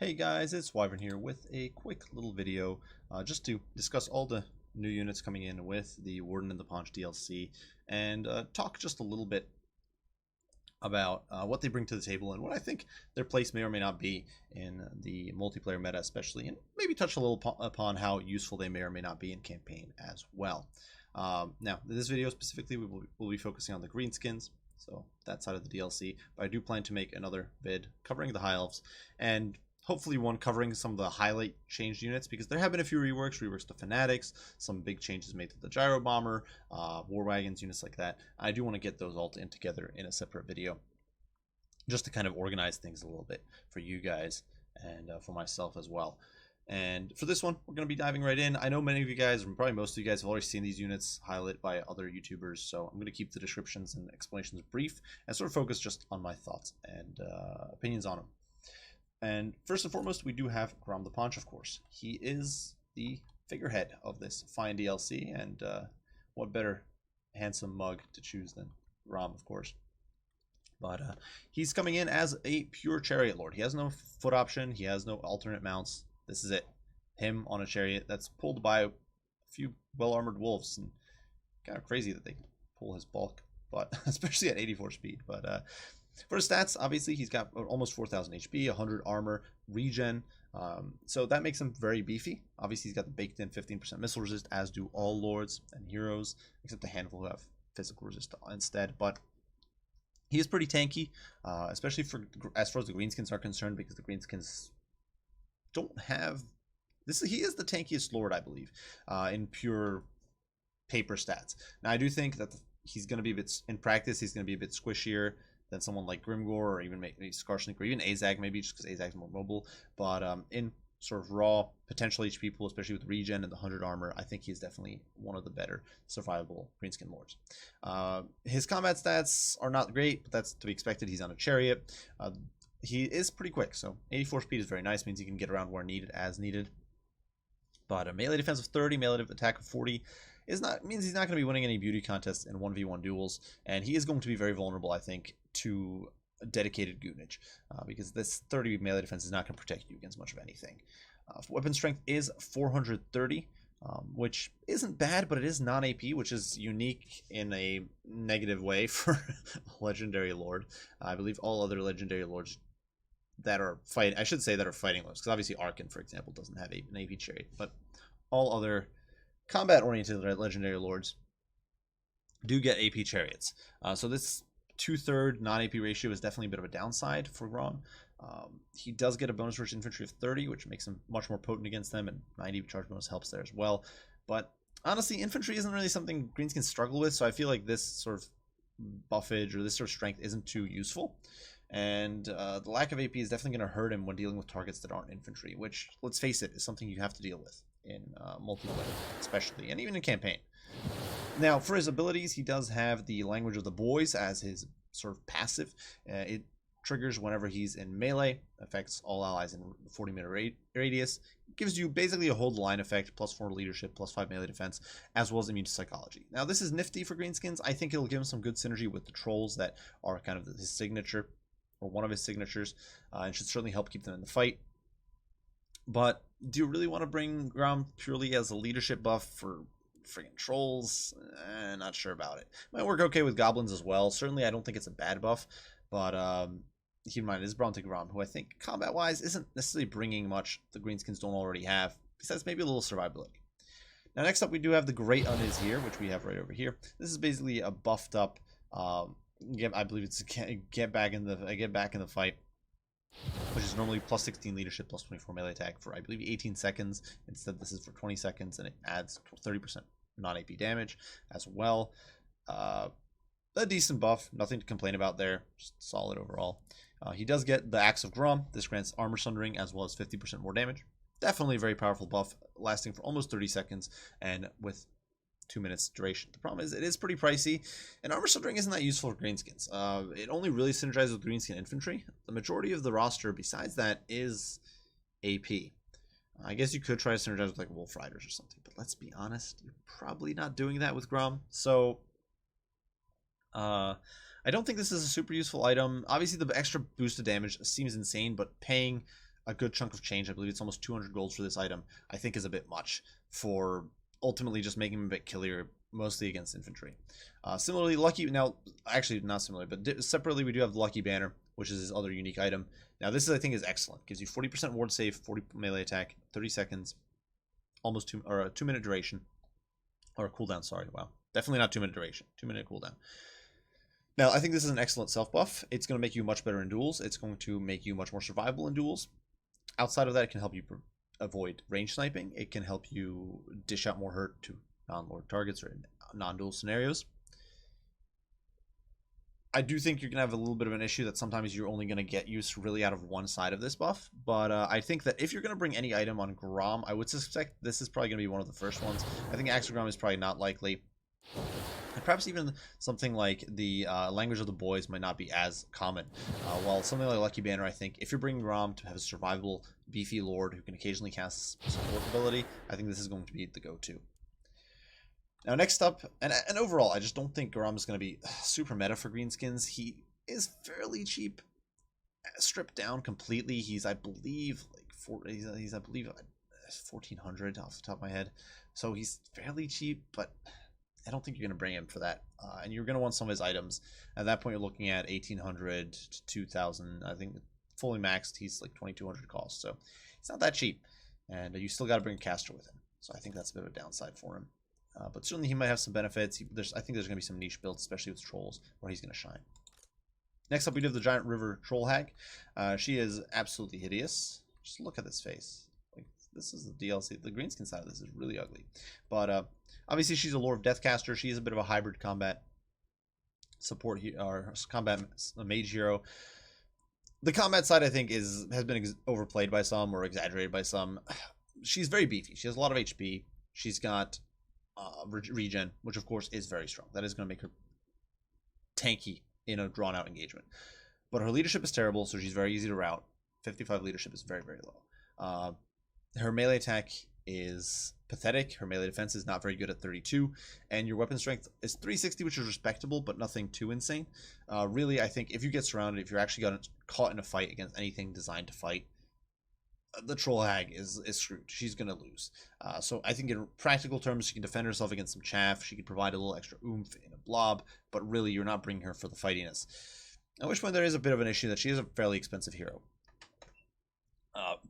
Hey guys, it's Wyvern here with a quick little video just to discuss all the new units coming in with the Warden and the Paunch DLC and talk just a little bit about what they bring to the table and what I think their place may or may not be in the multiplayer meta especially, and maybe touch a little upon how useful they may or may not be in campaign as well. Now, in this video specifically, we'll be focusing on the Greenskins, so that side of the DLC, but I do plan to make another vid covering the High Elves, and hopefully one covering some of the highlight changed units, because there have been a few reworks to Fanatics, some big changes made to the Gyro Bomber, War Wagons, units like that. I do want to get those all in together in a separate video, just to kind of organize things a little bit for you guys and for myself as well. And for this one, we're going to be diving right in. I know many of you guys, or probably most of you guys, have already seen these units highlighted by other YouTubers, so I'm going to keep the descriptions and explanations brief and sort of focus just on my thoughts and opinions on them. And first and foremost, we do have Grom the Paunch, of course. He is the figurehead of this fine DLC, and what better handsome mug to choose than Grom, of course. But he's coming in as a pure chariot lord. He has no foot option. He has no alternate mounts. This is it. Him on a chariot that's pulled by a few well-armored wolves. And kind of crazy that they pull his bulk, but especially at 84 speed. But for his stats, obviously, he's got almost 4,000 HP, 100 armor, regen. So that makes him very beefy. Obviously, he's got the baked-in 15% missile resist, as do all lords and heroes, except a handful who have physical resist instead. But he is pretty tanky, especially for as far as the Greenskins are concerned, because the Greenskins don't have this. He is the tankiest lord, I believe, in pure paper stats. Now, I do think that he's going to be a bit, in practice, he's going to be a bit squishier than someone like Grimgor, or even maybe Skarsnik, or even Azag, maybe just because Azag's more mobile. But in sort of raw potential HP pool, especially with regen and the 100 armor, I think he's definitely one of the better survivable Greenskin lords. His combat stats are not great, but that's to be expected. He's on a chariot. He is pretty quick, so 84 speed is very nice, means he can get around where needed as needed. But a melee defense of 30, melee attack of 40 means he's not going to be winning any beauty contests in 1v1 duels, and he is going to be very vulnerable, I think, to dedicated Goonage, because this 30 melee defense is not going to protect you against much of anything. Weapon strength is 430, which isn't bad, but it is non-AP, which is unique in a negative way for a legendary lord. I believe all other legendary lords that are fighting, I should say that are fighting lords, because obviously Arkin, for example, doesn't have an AP chariot, but all other combat-oriented legendary lords do get AP chariots. So this 2/3 non-AP ratio is definitely a bit of a downside for Grom. He does get a bonus versus infantry of 30, which makes him much more potent against them, and 90 charge bonus helps there as well. But honestly, infantry isn't really something Greenskins struggle with, so I feel like this sort of buffage or this sort of strength isn't too useful. And the lack of AP is definitely going to hurt him when dealing with targets that aren't infantry, which, let's face it, is something you have to deal with in multiplayer, especially, and even in campaign. Now, for his abilities, he does have the Language of the Boys as his sort of passive. It triggers whenever he's in melee, affects all allies in 40-meter radius, gives you basically a hold line effect, +4 leadership, +5 melee defense, as well as immune to psychology. Now, this is nifty for Greenskins. I think it'll give him some good synergy with the trolls that are kind of his signature, or one of his signatures, and should certainly help keep them in the fight. But do you really want to bring Grom purely as a leadership buff for friggin' trolls? Not sure about it. Might work okay with goblins as well. Certainly, I don't think it's a bad buff, but keep in mind, it is Bronte Grom, who I think combat-wise isn't necessarily bringing much the Greenskins don't already have, besides maybe a little survivability. Now, next up, we do have the Great Uniz here, which we have right over here. This is basically a buffed up, I believe it's get back in the fight, which is normally +16 leadership, +24 melee attack for, I believe, 18 seconds. Instead, this is for 20 seconds, and it adds 30% non-AP damage as well. A decent buff, nothing to complain about there, just solid overall. He does get the Axe of Grom. This grants armor sundering as well as 50% more damage. Definitely a very powerful buff, lasting for almost 30 seconds and with 2 minutes duration. The problem is it is pretty pricey, and armor sundering isn't that useful for Greenskins. It only really synergizes with Greenskin infantry. The majority of the roster besides that is AP. I guess you could try to synergize with like Wolf Riders or something, but let's be honest, you're probably not doing that with Grom. So I don't think this is a super useful item. Obviously, the extra boost of damage seems insane, but paying a good chunk of change. I believe it's almost 200 golds for this item. I think is a bit much for ultimately just making him a bit killier, mostly against infantry. Similarly, Lucky, now, actually not similarly, but separately we do have the Lucky Banner, which is his other unique item. Now this is, I think, is excellent. Gives you 40% ward save, 40 melee attack, 30 seconds, almost 2-minute duration, or a cooldown, sorry, wow. Definitely not 2-minute duration, 2-minute cooldown. Now, I think this is an excellent self buff. It's going to make you much better in duels. It's going to make you much more survivable in duels. Outside of that, it can help you avoid range sniping. It can help you dish out more hurt to non-lord targets or in non-duel scenarios. I do think you're going to have a little bit of an issue that sometimes you're only going to get use really out of one side of this buff. But I think that if you're going to bring any item on Grom, I would suspect this is probably going to be one of the first ones. I think Axogrom is probably not likely. And perhaps even something like the Language of the Boys might not be as common. While something like Lucky Banner, I think, if you're bringing Grom to have a survivable, beefy Lord who can occasionally cast support ability, I think this is going to be the go-to. Now, next up, and overall, I just don't think Grom is going to be super meta for Greenskins. He is fairly cheap, stripped down completely. He's, I believe, like he's I believe 1,400 off the top of my head. So he's fairly cheap, but I don't think you're going to bring him for that. And you're going to want some of his items. At that point, you're looking at 1,800 to 2,000. I think fully maxed, he's like 2,200 cost. So it's not that cheap. And you still got to bring a caster with him. So I think that's a bit of a downside for him. But certainly he might have some benefits. I think there's going to be some niche builds, especially with trolls, where he's going to shine. Next up, we do have the Giant River Troll Hag. She is absolutely hideous. Just look at this face. Like, this is the DLC. The Greenskin side of this is really ugly. But obviously, she's a Lore of Death caster. She is a bit of a hybrid combat support or combat mage hero. The combat side, I think, has been overplayed by some or exaggerated by some. She's very beefy. She has a lot of HP. She's got regen, which of course is very strong. That is going to make her tanky in a drawn-out engagement. But her leadership is terrible, so she's very easy to rout. 55 leadership is very, very low. Her melee attack is pathetic. Her melee defense is not very good at 32, and your weapon strength is 360, which is respectable, but nothing too insane. Really, I think if you get surrounded, if you're actually caught in a fight against anything designed to fight, the Troll Hag is screwed. She's going to lose. So I think in practical terms, she can defend herself against some chaff. She can provide a little extra oomph in a blob, but really you're not bringing her for the fightiness. At which point there is a bit of an issue that she is a fairly expensive hero.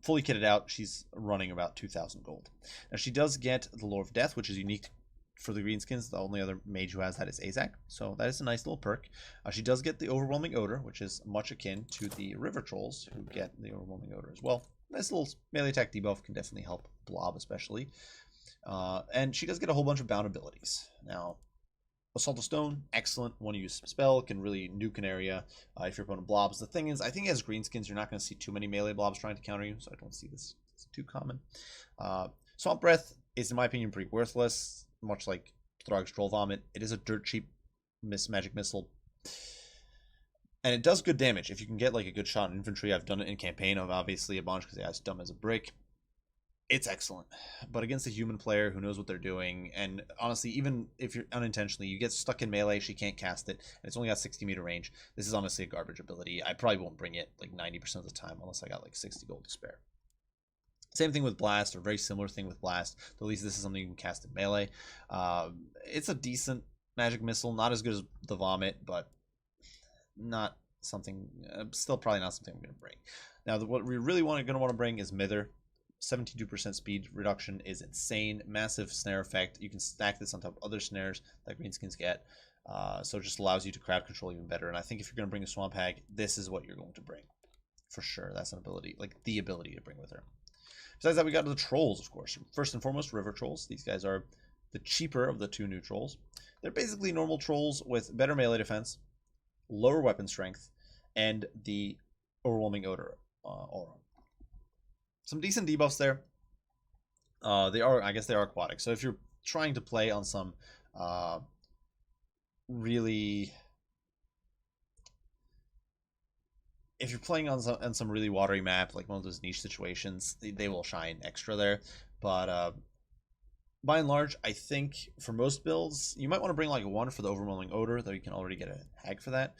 Fully kitted out, she's running about 2,000 gold. Now she does get the Lore of Death, which is unique for the Greenskins. The only other mage who has that is Azak, so that is a nice little perk. She does get the Overwhelming Odor, which is much akin to the River Trolls, who get the Overwhelming Odor as well. Nice little melee attack debuff, can definitely help Blob especially. And she does get a whole bunch of bound abilities. Now, Assault of Stone, excellent one-use spell, can really nuke an area if your opponent blobs. The thing is, I think as Greenskins, you're not going to see too many melee blobs trying to counter you, so I don't see this as too common. Swamp Breath is, in my opinion, pretty worthless, much like Throg's Troll Vomit. It is a dirt cheap magic missile. And it does good damage. If you can get like a good shot in infantry, I've done it in campaign of obviously a bunch because it's dumb as a brick. It's excellent. But against a human player who knows what they're doing, and honestly, even if you're unintentionally, you get stuck in melee, she can't cast it, and it's only got 60-meter range. This is honestly a garbage ability. I probably won't bring it like 90% of the time unless I got like 60 gold to spare. Same thing with Blast, or very similar thing with Blast. At least this is something you can cast in melee. It's a decent magic missile, not as good as the Vomit, but not something, still probably not something I'm going to bring. Now, what we really going to want to bring is Mither. 72% speed reduction is insane. Massive snare effect. You can stack this on top of other snares that Greenskins get. So it just allows you to crowd control even better. And I think if you're going to bring a Swamp Hag, this is what you're going to bring. For sure. That's an ability, like the ability to bring with her. Besides that, we got the Trolls, of course. First and foremost, River Trolls. These guys are the cheaper of the two new Trolls. They're basically normal Trolls with better melee defense, lower weapon strength, and the Overwhelming Odor aura. Some decent debuffs there. I guess they are aquatic. So if you're trying to play on some if you're playing on some really watery map, like one of those niche situations, they will shine extra there. But by and large, I think for most builds, you might want to bring like one for the Overwhelming Odor, though you can already get a hag for that.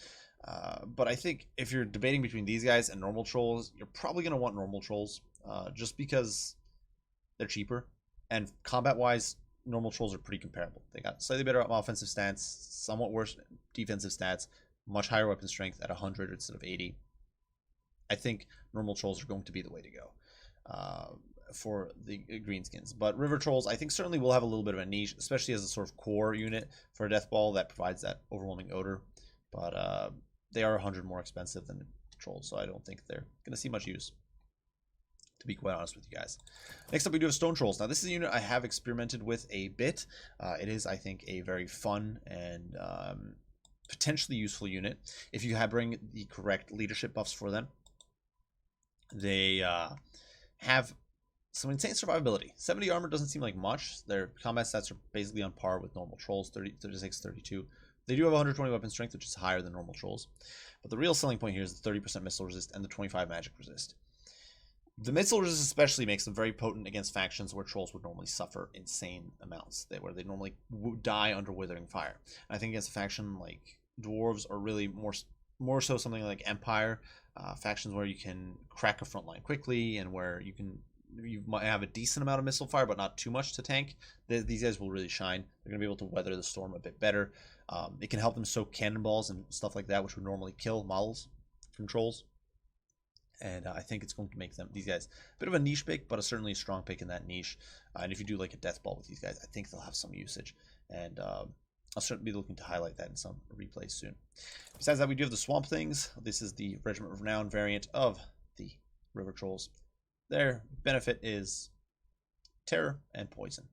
But I think if you're debating between these guys and normal trolls, you're probably going to want normal trolls, just because they're cheaper. And combat-wise, normal trolls are pretty comparable. They got slightly better offensive stats, somewhat worse defensive stats, much higher weapon strength at 100 instead of 80. I think normal trolls are going to be the way to go for the greenskins. But river trolls, I think, certainly will have a little bit of a niche, especially as a sort of core unit for a death ball that provides that overwhelming odor. But they are 100 more expensive than trolls, so I don't think they're going to see much use, to be quite honest with you guys. Next up, we do have stone trolls. Now, this is a unit I have experimented with a bit. It is, I think, a very fun and potentially useful unit if you bring the correct leadership buffs for them. They have some insane survivability. 70 armor doesn't seem like much. Their combat stats are basically on par with normal trolls, 30, 36, 32. They do have 120 weapon strength, which is higher than normal trolls. But the real selling point here is the 30% missile resist and the 25 magic resist. The missile resist especially makes them very potent against factions where trolls would normally suffer insane amounts, where they normally die under withering fire. And I think against a faction like dwarves, or really more so something like Empire, factions where you can crack a front line quickly and where you might have a decent amount of missile fire but not too much to tank, these guys will really shine. They're going to be able to weather the storm a bit better. It can help them soak cannonballs and stuff like that, which would normally kill models from trolls. And I think it's going to make these guys a bit of a niche pick, but certainly a strong pick in that niche. And if you do like a death ball with these guys, I think they'll have some usage. And I'll certainly be looking to highlight that in some replays soon. Besides that, we do have the Swamp Things. This is the Regiment of Renown variant of the River Trolls. Their benefit is terror and poison.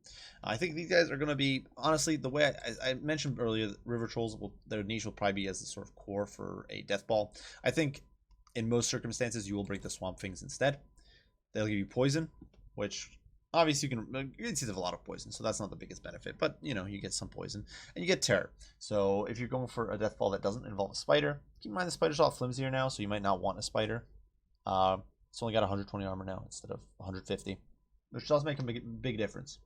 I think these guys are going to be, honestly, the way I mentioned earlier, River Trolls, their niche will probably be as a sort of core for a death ball. I think in most circumstances, you will break the Swamp Things instead. They'll give you poison, which obviously greenskins have a lot of poison, so that's not the biggest benefit. But, you know, you get some poison. And you get terror. So if you're going for a death ball that doesn't involve a spider, keep in mind the spider's a lot flimsier now, so you might not want a spider. It's only got 120 armor now instead of 150, which does make a big difference.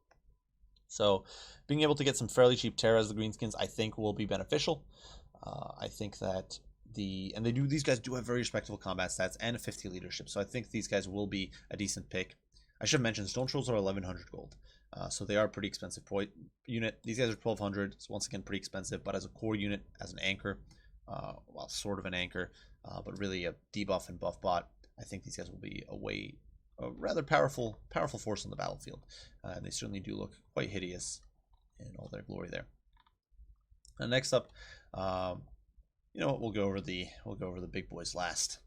So being able to get some fairly cheap terror as the greenskins, I think, will be beneficial. I think that these guys do have very respectable combat stats and a 50 leadership, so I think these guys will be a decent pick. I should have mentioned stone trolls are 1100 gold, so they are a pretty expensive unit. These guys are 1200, so once again pretty expensive, but as a core unit, as an anchor, well, sort of an anchor, but really a debuff and buff bot, I think these guys will be a rather powerful force on the battlefield. And they certainly do look quite hideous in all their glory there. And next up, you know what? We'll go over the big boys last,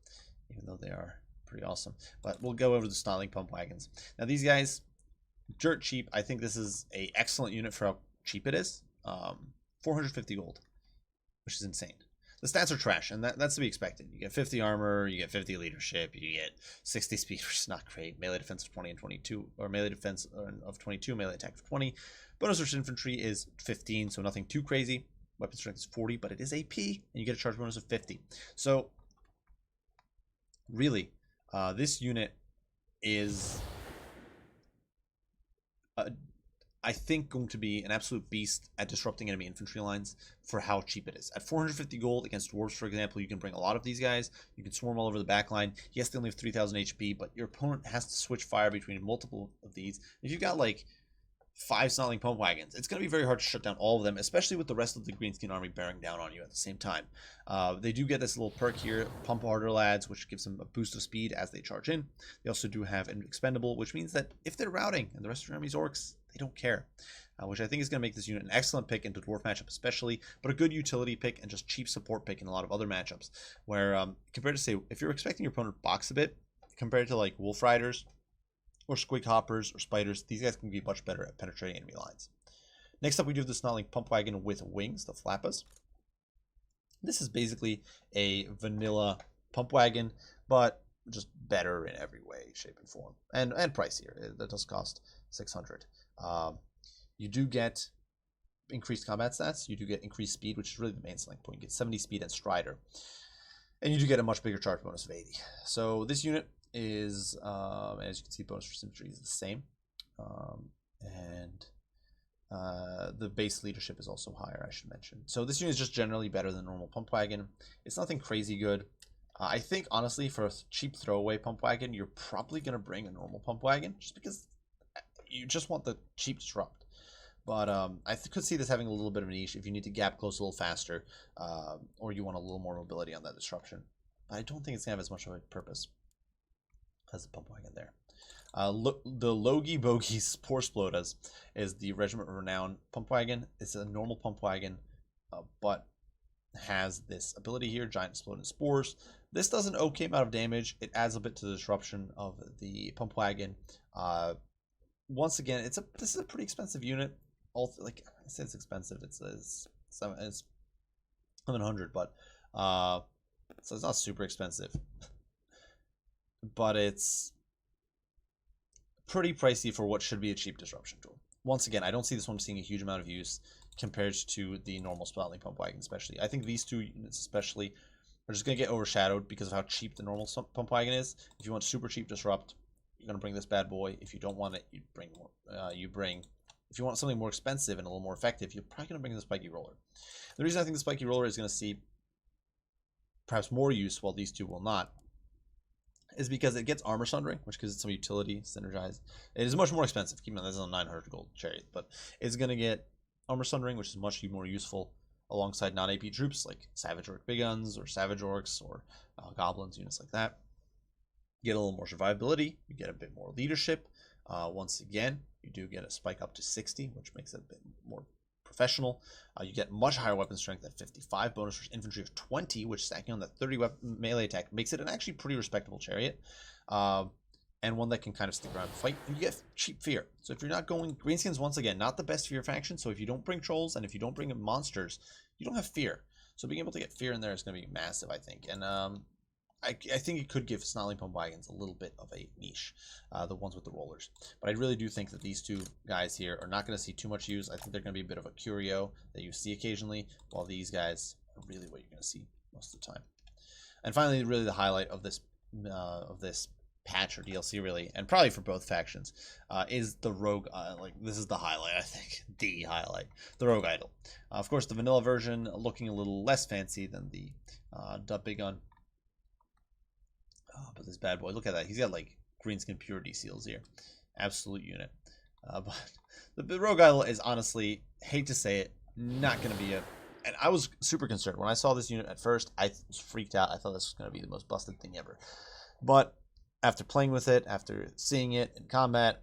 even though they are pretty awesome. But we'll go over the Snarling Pump Wagons. Now these guys, dirt cheap. I think this is a excellent unit for how cheap it is. 450 gold, which is insane. The stats are trash, and that's to be expected. You get 50 armor, you get 50 leadership, you get 60 speed, which is not great. Melee defense of 20 and 22, or melee defense of 22, melee attack of 20. Bonus versus infantry is 15, so nothing too crazy. Weapon strength is 40, but it is AP, and you get a charge bonus of 50. So, really, this unit is, I think, going to be an absolute beast at disrupting enemy infantry lines for how cheap it is. At 450 gold against dwarves, for example, you can bring a lot of these guys. You can swarm all over the back line. Yes, they only have 3,000 HP, but your opponent has to switch fire between multiple of these. If you've got, like, 5 Snarling Pump Wagons, it's going to be very hard to shut down all of them, especially with the rest of the Greenskin army bearing down on you at the same time. They do get this little perk here, Pump Harder Lads, which gives them a boost of speed as they charge in. They also do have an Expendable, which means that if they're routing and the rest of your army's orcs, they don't care. Which I think is going to make this unit an excellent pick into dwarf matchup especially, but a good utility pick and just cheap support pick in a lot of other matchups. Where, compared to, say, if you're expecting your opponent to box a bit, compared to, like, Wolf Riders, or Squig Hoppers, or Spiders, these guys can be much better at penetrating enemy lines. Next up, we do have the Snarling Pump Wagon with wings, the Flappas. This is basically a vanilla pump wagon, but just better in every way, shape, and form. And pricier. That does cost 600. You do get increased combat stats. You do get increased speed, which is really the main selling point. You get 70 speed and Strider. And you do get a much bigger charge bonus of 80. So this unit is, as you can see, bonus for infantry is the same. And The base leadership is also higher, I should mention. So this unit is just generally better than normal pump wagon. It's nothing crazy good. I think, honestly, for a cheap throwaway pump wagon, you're probably going to bring a normal pump wagon, just because you just want the cheap disrupt. But I could see this having a little bit of a niche if you need to gap close a little faster, or you want a little more mobility on that disruption. But I don't think it's going to have as much of a purpose as the pump wagon there. The Logie Bogey Spore Splodas is the Regiment of Renown pump wagon. It's a normal pump wagon, but has this ability here, Giant Exploding Spores. This does an okay amount of damage. It adds a bit to the disruption of the pump wagon. Once again, this is a pretty expensive unit. Like I said, it's expensive. It's 700, but so it's not super expensive, but it's pretty pricey for what should be a cheap disruption tool. Once again, I don't see this one seeing a huge amount of use compared to the normal Splatling pump wagon, especially. I think these two units especially are just going to get overshadowed because of how cheap the normal pump wagon is. If you want super cheap disrupt, you're going to bring this bad boy. If you don't want it, you bring more. If you want something more expensive and a little more effective, you're probably going to bring the spiky roller. The reason I think the spiky roller is going to see perhaps more use while these two will not is because it gets armor sundering, which gives it some utility, synergize. It is much more expensive. Keep in mind, this is a 900 gold chariot, but it's going to get armor sundering, which is much more useful alongside non-AP troops like Savage Orc Big Guns or Savage Orcs or Goblins, units like that. You get a little more survivability. You get a bit more leadership. Once again, you do get a spike up to 60, which makes it a bit more professional. You get much higher weapon strength at 55, bonus for infantry of 20, which stacking on that 30 weapon melee attack makes it an actually pretty respectable chariot, and one that can kind of stick around and fight. And you get cheap fear. So if you're not going, Greenskin's once again not the best fear faction. So if you don't bring trolls and if you don't bring monsters, you don't have fear. So being able to get fear in there is going to be massive, I think. And I think it could give Snotling Pump Wagons a little bit of a niche, the ones with the rollers. But I really do think that these two guys here are not going to see too much use. I think they're going to be a bit of a curio that you see occasionally, while these guys are really what you're going to see most of the time. And finally, really the highlight of this patch or DLC, really, and probably for both factions, is the Rogue. This is the highlight, I think, the highlight, the Rogue Idol. Of course, the vanilla version looking a little less fancy than the Big Gun. But this bad boy, look at that. He's got like Greenskin Purity seals here. Absolute unit. But the Rogue Idol is honestly, hate to say it, not going to be and I was super concerned. When I saw this unit at first, I was freaked out. I thought this was going to be the most busted thing ever. But after playing with it, after seeing it in combat,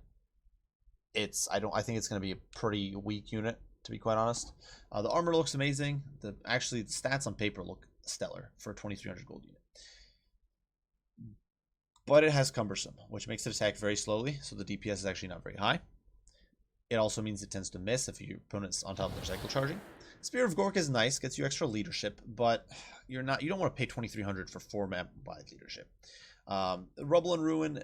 I think it's going to be a pretty weak unit, to be quite honest. The armor looks amazing. The stats on paper look stellar for a 2,300 gold unit. But it has cumbersome, which makes it attack very slowly, so the DPS is actually not very high. It also means it tends to miss if your opponent's on top of their cycle charging. Spear of Gork is nice, gets you extra leadership, but you don't want to pay 2,300 for 4-map wide leadership. Rubble and Ruin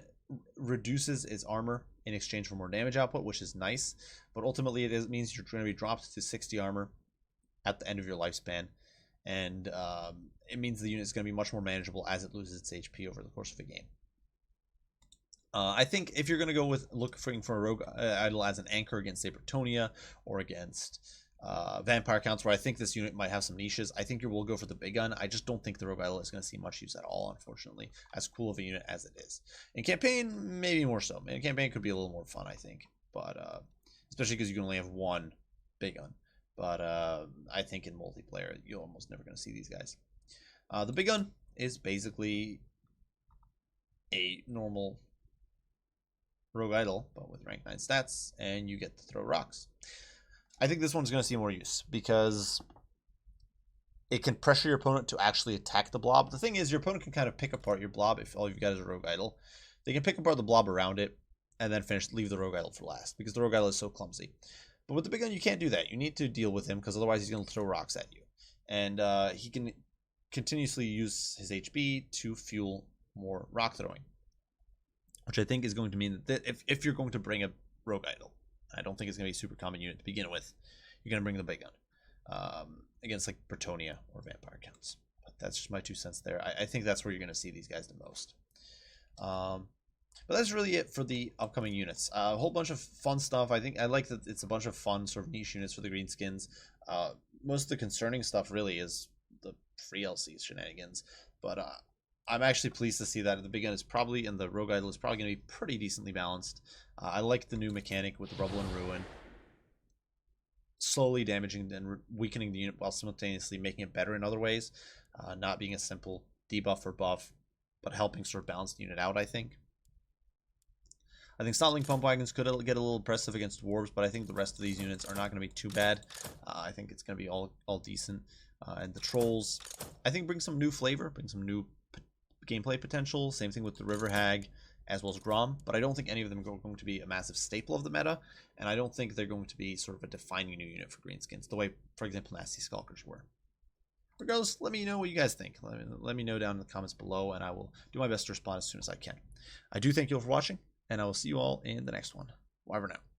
reduces its armor in exchange for more damage output, which is nice, but ultimately it means you're going to be dropped to 60 armor at the end of your lifespan, and it means the unit is going to be much more manageable as it loses its HP over the course of a game. I think if you're going to go with looking for a Rogue Idol as an anchor against, say, Bretonia or against Vampire Counts, where I think this unit might have some niches, I think you will go for the Big Gun. I just don't think the Rogue Idol is going to see much use at all, unfortunately, as cool of a unit as it is. In campaign, maybe more so. In campaign, could be a little more fun, I think, but especially because you can only have one Big Gun. But I think in multiplayer, you're almost never going to see these guys. The Big Gun is basically a normal Rogue Idol, but with rank 9 stats, and you get to throw rocks. I think this one's going to see more use because it can pressure your opponent to actually attack the blob. The thing is, your opponent can kind of pick apart your blob if all you've got is a Rogue Idol. They can pick apart the blob around it and then leave the Rogue Idol for last because the Rogue Idol is so clumsy. But with the Big Gun, you can't do that. You need to deal with him because otherwise he's going to throw rocks at you. And he can continuously use his HP to fuel more rock throwing, which I think is going to mean that if you're going to bring a Rogue Idol, I don't think it's going to be a super common unit to begin with, you're going to bring the Big Gun against like Bretonia or Vampire Counts. But that's just my 2 cents there. I think that's where you're going to see these guys the most. But that's really it for the upcoming units. A whole bunch of fun stuff. I like that it's a bunch of fun sort of niche units for the Greenskins. Most of the concerning stuff really is the free LC shenanigans. But I'm actually pleased to see that at the beginning is probably, and the Rogue Idol is probably going to be pretty decently balanced. I like the new mechanic with the Rubble and Ruin. Slowly damaging and weakening the unit while simultaneously making it better in other ways. Not being a simple debuff or buff, but helping sort of balance the unit out, I think. I think Snotling Pump Wagons could get a little impressive against Dwarves, but I think the rest of these units are not going to be too bad. I think it's going to be all decent. And the Trolls, I think, bring some new flavor, bring some new gameplay potential. Same thing with the River Hag, as well as Grom, but I don't think any of them are going to be a massive staple of the meta, and I don't think they're going to be sort of a defining new unit for Greenskins, the way, for example, Nasty Skulkers were. Regardless, let me know what you guys think. Let me know down in the comments below, and I will do my best to respond as soon as I can. I do thank you all for watching, and I will see you all in the next one. Bye for now.